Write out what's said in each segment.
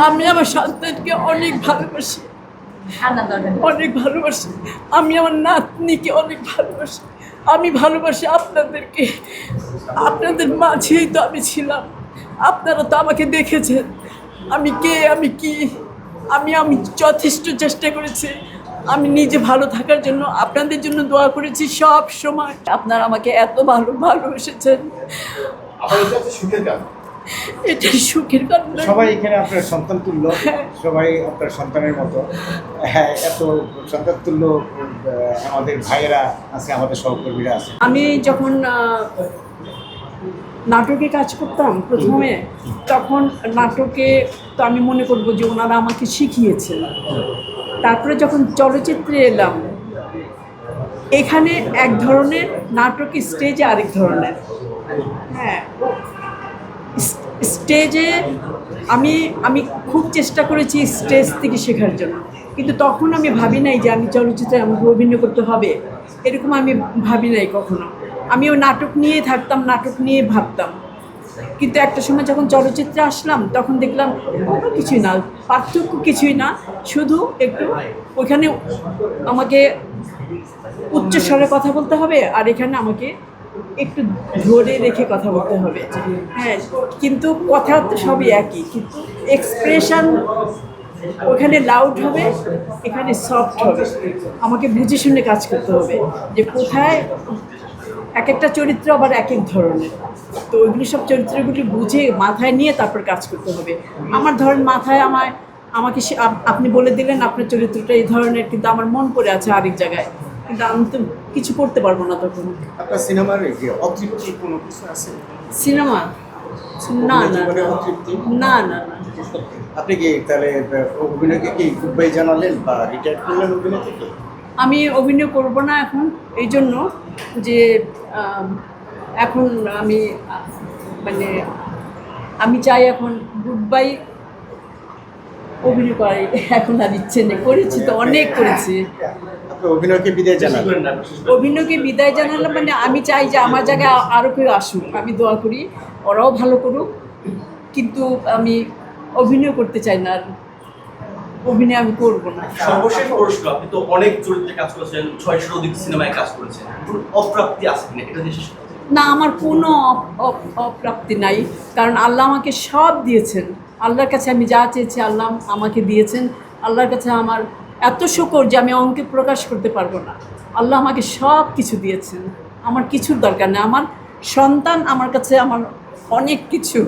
আমি আমার সন্তানকে অনেক ভালোবাসি, অনেক ভালোবাসি। আমি আমার নাতনিকে অনেক ভালোবাসি। আমি ভালোবাসি আপনাদেরকে। আপনাদের মাঝেই তো আমি ছিলাম। আপনারা তো আমাকে দেখেছেন আমি কে, আমি কি। আমি যথেষ্ট চেষ্টা করেছি। আমি নিজে ভালো থাকার জন্য আপনাদের জন্য দোয়া করেছি সব সময়। আপনারা আমাকে এত ভালোবেসেছেন। এটা সুখের কারণ। সবাই এখানে আপনার সন্তান তুল্য, সবাই আপনার সন্তানের মতো। হ্যাঁ, এত সন্তান তুল্য আমাদের ভাইয়েরা আছে, আমাদের সহকর্মীরা আছে। আমি যখন নাটকে কাজ করতাম প্রথমে, তখন নাটকে তো আমি মনে করবো যে ওনারা আমাকে শিখিয়েছেন। তারপরে যখন চলচ্চিত্রে এলাম, এখানে এক ধরনের নাটক, স্টেজে আরেক ধরনের। হ্যাঁ, স্টেজে আমি খুব চেষ্টা করেছি স্টেজ থেকে শেখার জন্য, কিন্তু তখন আমি ভাবি নাই যে আমি চলচ্চিত্রে আমাকে অভিনয় করতে হবে, এরকম আমি ভাবি নাই কখনো। আমি ওই নাটক নিয়ে থাকতাম, নাটক নিয়ে ভাবতাম। কিন্তু একটা সময় যখন চলচ্চিত্রে আসলাম, তখন দেখলাম কোনো কিছুই না, পার্থক্য কিছুই না, শুধু একটু ওইখানে আমাকে উচ্চস্বরে কথা বলতে হবে, আর এখানে আমাকে একটু ধরে রেখে কথা বলতে হবে। হ্যাঁ, কিন্তু কথা তো সবই একই, কিন্তু এক্সপ্রেশন ওখানে লাউড হবে, এখানে সফট হবে। আমাকে বুঝে শুনে কাজ করতে হবে যে কোথায় এক একটা চরিত্র আবার এক এক ধরনের। তো ওইগুলি সব চরিত্রগুলি বুঝে মাথায় নিয়ে তারপর কাজ করতে হবে। আমার ধরেন মাথায় আমাকে আপনি বলে দিলেন আপনার চরিত্রটা এই ধরনের, কিন্তু আমার মন পড়ে আছে আরেক জায়গায়, কিন্তু আমি তো কিছু করতে পারবো না তখন। আপনার সিনেমার অতৃপ্তি কোনো কিছু আছে? সিনেমা না না জীবনে অতৃপ্তি? না না না। আপনি কি তাহলে অভিনয়কে কি গুডবাই জানালেন বা রিটায়ার করলেন অভিনয় থেকে? আমি অভিনয় করব না এখন, এই জন্য যে এখন আমি মানে আমি চাই এখন গুড বাই অভিনয় করাই এখন আর ইচ্ছে নেই। করেছি তো, অনেক করেছি। আপনি অভিনয়কে বিদায় জানালেন? অভিনয়কে বিদায় জানালাম, মানে আমি চাই যে আমার জায়গায় আরও কেউ আসুক। আমি দোয়া করি ওরাও ভালো করুক, কিন্তু আমি অভিনয় করতে চাই না, আর অভিনয় আমি করবো না। সর্বশেষ প্রশ্ন, আপনি তো অনেক চরিত্রে কাজ করেছেন, 600 অধিক সিনেমায় কাজ করেছেন, কোনো অপ্রাপ্তি আছে কিনা এটা দিয়ে শেষ করতে চাই। না, আমার কোনো অপ্রাপ্তি নাই, কারণ আল্লাহ আমাকে সব দিয়েছেন। আল্লাহর কাছে আমি যা চেয়েছি আল্লাহ আমাকে দিয়েছেন। আল্লাহর কাছে আমার এত শুকর যে আমি অঙ্কে প্রকাশ করতে পারবো না। আল্লাহ আমাকে সব কিছু দিয়েছেন, আমার কিছুর দরকার নেই। আমার সন্তান আমার কাছে আমার অনেক কিছু।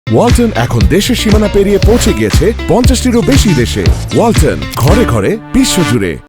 ওয়ালটন এখন দেশের সীমানা পেরিয়ে পৌঁছে গিয়েছে 50টিরও বেশি দেশে। ওয়ালটন, ঘরে ঘরে বিশ্বজুড়ে।